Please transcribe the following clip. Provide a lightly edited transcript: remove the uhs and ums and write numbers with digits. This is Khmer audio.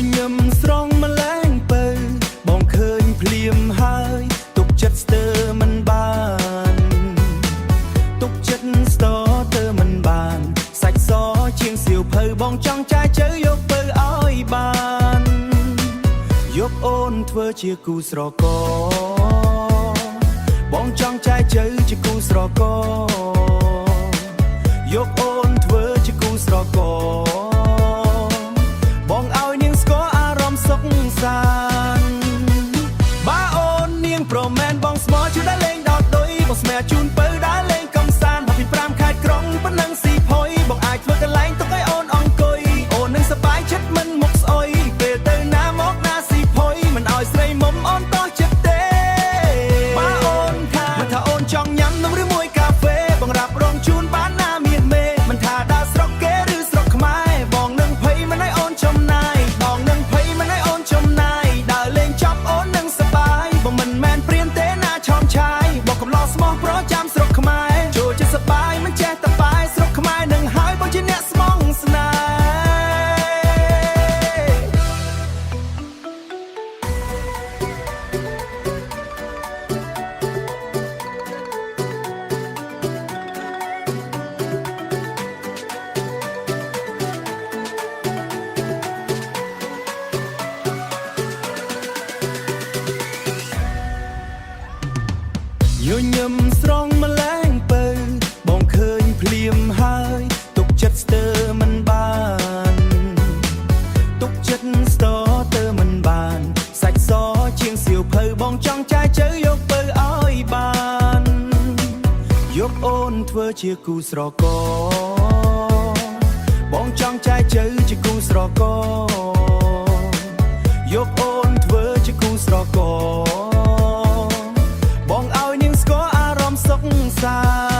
ញញឹមស្រងម្លែងពៅបងឃើញភ្លាមហើយទុកចិត្តស្ទើរមិនបានទុកចិត្តស្ទើរទៅមិនបានសាច់សជាងសៀវភៅបងចង់ចាយជើយកពៅឲ្យបានយកអូនធ្វើជាគូស្រករបងចង់ចាយជើជាគូស្រករយកអូនធ្វើជាគូស្រករបងឲ្យនាងស្គាល់អារម្មណ៍សុខសាន្តបើអូននាងប្រមែនបងស្មោះជួយដើរលេងដល់ដុយបងស្មែជូនពៅដើរលេងកំសាន្តពី5ខេត្តក្រុងប៉ុណ្ណឹងស៊ីផុយបងអាចធ្វើកន្លែងទុកឲ្យអូនអង្គុយអូននឹងសប្បាយចិត្តមិនមុខស្អុយពេលទៅណាមកណាស៊ីផុយមិនឲ្យស្រីមុំអូនតោះចិត្តទេបើអូនថាមិនថាអូនចង់ញ៉ាំនំឬមួយកាហ្វេបងរ៉ាប់រងជូនបានណាមានមេមិនថាដើរស្រុកគេឬស្រុកខ្មែរបងនឹងភ័យមិនឲ្យអូនចំណាយបងនឹងភ័យមិនឲ្យអូនចំណាយដើរលេងចាប់អូននឹងសប្បាយបងមិនមែនព្រានទេណាឆោមឆាយបងកំឡោះស្មោះប្រចាំស្រុកខ្មែរចូលចិត្តសប្បាយមិនចេះតែបាយស្រុកខ្មែរនឹងហើយបងជាអ្នកស្មងស្នេហ៍ញញឹមស្រងម្លែងពៅបងឃើញភ្លាមហើយទុកចិត្តស្ទើរមិនបានទុកចិត្តស្ទើរទៅមិនបានសាច់សជាងសៀវភៅបងចង់ចាយជើយកពៅឲ្យបានយកអូនធ្វើជាគូស្រករបងចង់ចាយជើជាគូស្រករយកអូនធ្វើជាគូស្រករបងឲ្យនាងស្គាល់អារម្មណ៍សុខសាន្ត